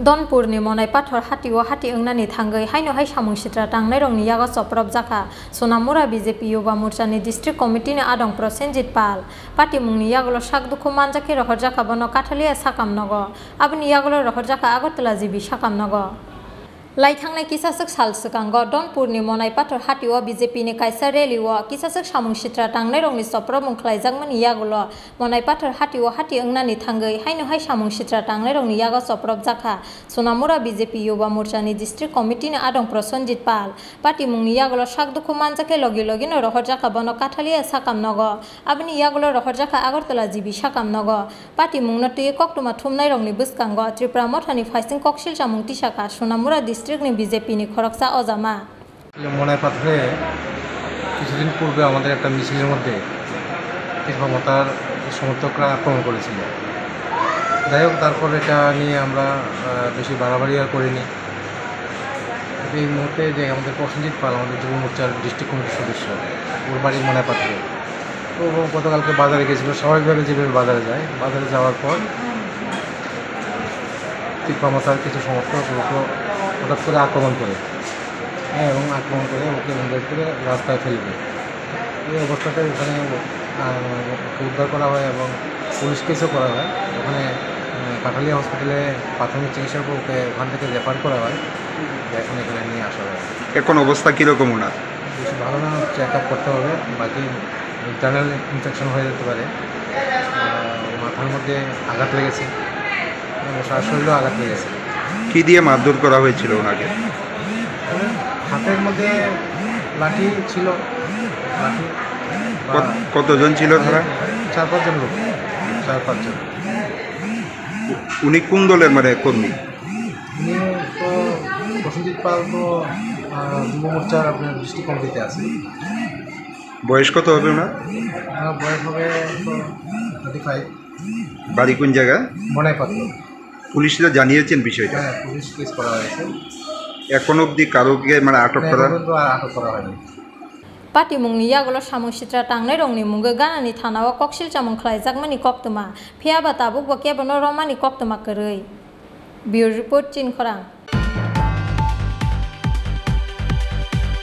Donpurni monai pathor hati o hati engnani thangai haino hai samung sitra tangnai rongni yaga soprop jaka Sonamura BJP Yuba Morchani District Committee ni adong Prosenjit Pal Party mungni yagolo sakdukhu manjake rohor jaka bono Kathalia sakam nogo aboni yagolo rohor jaka Agartala jibi sakam nogo Laithangna kisasuk salsukango Donpurni monai pathor hati o BJP ni kaisa rally o kisasuk samung sitra tangnai rongni soprop mungkhlaijakmani yagolo monai pathor hati o hati engnani thangai haino hai samung sitra tangnai rongni yaga soprop jaka Sonamura BJP Yuba Morchani District Committee ni adong Prosenjit Pal Party mungni yagolo sakdukhu manjake logi logi no rohor jaka bono Kathalia sakam nogo aboni yagolo rohor jaka Agartala jibi sakam nogo Party mungno tui koktuma thumnai rongni bwskango Tripura Mothani Faising Koksil samung tisaka Sonamura District ni BJP ni খরকসা অজামা মনাই পাথরে কিছুদিন পূর্বে আমাদের একটা মিছিলের মধ্যে কৃষ্ণমতার সমর্থকরা আক্রমণ করেছিল। যাই হোক তারপর এটা নিয়ে আমরা বেশি বাড়াবাড়ি আর করিনি। এই মুহূর্তে যে আমাদের প্রসেনজিৎ পাল আমাদের যুব মোর্চার ডিস্ট্রিক্ট কমিটির সদস্য ওর বাড়ি মনাই পাথরে তো গতকালকে বাজারে গেছিল স্বাভাবিকভাবে যেভাবে বাজারে যায় বাজারে যাওয়ার পর কৃষ্ণমতার কিছু সমর্থক হঠাৎ করে আক্রমণ করে এবং আক্রমণ করে ওকে উদ্ধার করে রাস্তায় ফেলবে এই অবস্থাতে ওখানে উদ্ধার করা হয় এবং পুলিশ কেসও করা হয়। ওখানে কাঠালিয়া হসপিটালে প্রাথমিক চিকিৎসার পর ওকে ওখান থেকে রেফার করা হয় এখন এখানে নিয়ে আসা হয়। এখন অবস্থা কীরকম ওনার? বেশি ভালো না, চেক আপ করতে হবে, বাকি ইন্টারনাল ইনফেকশন হয়ে যেতে পারে। মাথার মধ্যে আঘাত লেগেছে, শরীরেও আঘাত লেগেছে। কি দিয়ে মারধর করা হয়েছিল ওনাকে? হাতের মধ্যে লাঠি ছিল। লাঠি কতজন ছিল তারা? 4-5 জন লোক। 4-5 জন। উনি কোন দলের মানে কর্মী? উনি তো প্রসেনজিৎ পাল তো যুব মোর্চার আপনার ডিস্ট্রিক্ট কমিটিতে আছে। বয়স কত হবে ওনার? বয়স হবে তো 35। বাড়ি কোন জায়গায়? মনাই পাথর। পুলিশরা জানিয়েছেন বিষয়টা? হ্যাঁ, পুলিশ কেস করা হয়েছে। এখন অবধি কারোকে মানে আটক করা হয়নি। Party mungni yagolo samung sitra tangnai rongni mungga ganani thanawa koksil chamung khlaijakmani koktuma phiaba tabuk bakya bono romani koktuma koroi Bureau Report Chin Khorang